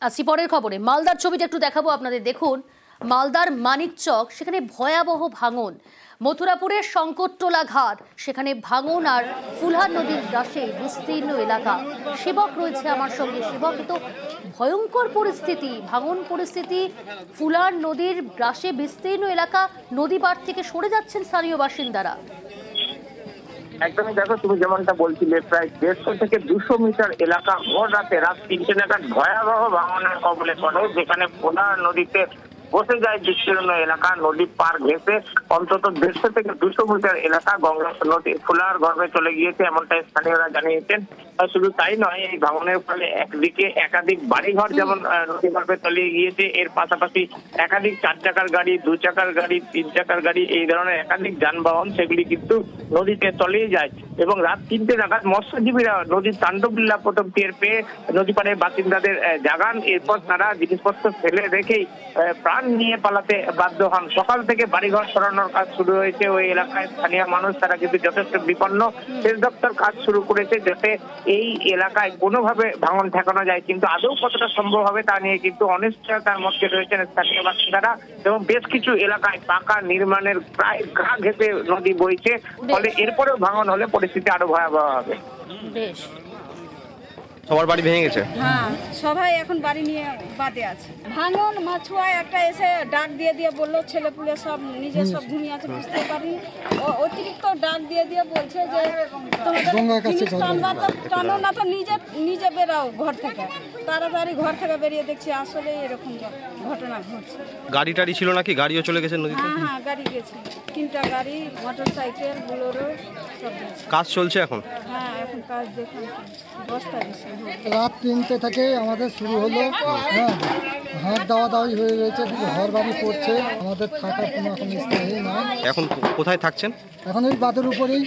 আসছি পরের খবরে। মালদার ছবিটা একটু দেখাবো আপনাদের। দেখুন, মালদার মানিকচক, সেখানে ভয়াবহ ভাঙন। মথুরাপুরের শঙ্করটোলা ঘাট, সেখানে ভাঙন। আর ফুলহার নদীর গ্রাসে বিস্তীর্ণ এলাকা। সেবক রয়েছে আমার সঙ্গে। সেবক, তো ভয়ঙ্কর পরিস্থিতি, ভাঙন পরিস্থিতি। ফুলহার নদীর গ্রাসে বিস্তীর্ণ এলাকা, নদী পাড় থেকে সরে যাচ্ছেন স্থানীয় বাসিন্দারা। একদমই, দেখো তুমি যেমনটা বলছিলে, প্রায় 150 থেকে 200 মিটার এলাকা ভোর রাতে রাত 3টে নাগাদ ভয়াবহ ভাঙনের কবলে পড়ে, যেখানে ফুলহার নদীতে বসে যায় বিস্তীর্ণ এলাকা। নদী পার ঘেঁষে অন্তত 150 থেকে 200 মিটার এলাকা গঙ্গা নদী ফুলহার গর্ভে চলে গিয়েছে, এমনটাই স্থানীয়রা জানিয়েছেন। শুধু তাই নয়, এই ভাঙনের ফলে একদিকে একাধিক বাড়িঘর যেমন নদী গর্ভে তলিয়ে গিয়েছে, এর পাশাপাশি একাধিক 4 চাকার গাড়ি, 2 চাকার গাড়ি, 3 চাকার গাড়ি, এই ধরনের একাধিক যানবাহন সেগুলি কিন্তু নদীতে তলিয়ে যায়। এবং রাত 3টে নাগাদ মৎস্যজীবীরা নদীর তাণ্ডবলীলা প্রথম টের পেয়ে নদী পাড়ের বাসিন্দাদের জাগান। এরপর তারা জিনিসপত্র ফেলে রেখেই প্রাণ নিয়ে পালাতে বাধ্য হন। সকাল থেকে বাড়িঘর সরানোর কাজ শুরু হয়েছে। ওই এলাকায় স্থানীয় মানুষ তারা কিন্তু যথেষ্ট বিপন্ন। সেচ দপ্তর কাজ শুরু করেছে যাতে এই এলাকায় কোনোভাবে ভাঙন ঠেকানো যায়, কিন্তু আদৌ কতটা সম্ভব হবে তা নিয়ে কিন্তু অনিশ্চয়তার মধ্যে রয়েছেন স্থানীয় বাসিন্দারা। এবং বেশ কিছু এলাকায় পাকা নির্মাণের প্রায় গা ঘেঁষে নদী বইছে, ফলে এরপরেও ভাঙন হলে পরিস্থিতি আরো ভয়াবহ হবে। বেশ, সবার বাড়ি ভেঙে গেছে। হ্যাঁ, সবাই এখন বাড়ি নিয়ে বাদে আছে। ভাঙন মাছুয়া একটা এসে ডাক দিয়ে বললো ছেলেপুলে সব নিজে সব ঘুমিয়ে আছে, বুঝতে পারি। অতিরিক্ত ডাক দিয়ে বলছে যে তোমাদের জিনিস টানবা তো টানো না, তো নিজে বেরাও ঘর থেকে। তাড়াতাড়ি ঘর থেকে বেরিয়ে দেখছি আসলে এরকম ঘটনা ঘটছে। গাড়ি টাড়ি ছিল নাকি? গাড়িও চলে গেছে নদীতে? হ্যাঁ, গাড়ি গেছে, 3টা গাড়ি, মোটরসাইকেল, বুলোরো সব গেছে। কাজ চলছে এখন? হ্যাঁ, এখন কাজ দেখুন বস্তা দিচ্ছে। রাত 3টে থেকে আমাদের শুরু হলো। হ্যাঁ, হাত দাওয়াই হয়ে রয়েছে, ঘর বাড়ি পড়ছে, আমাদের থাকার কোনো এখন স্থায়ী নাই। এখন কোথায় থাকছেন? এখন এই বাঁধের উপরেই।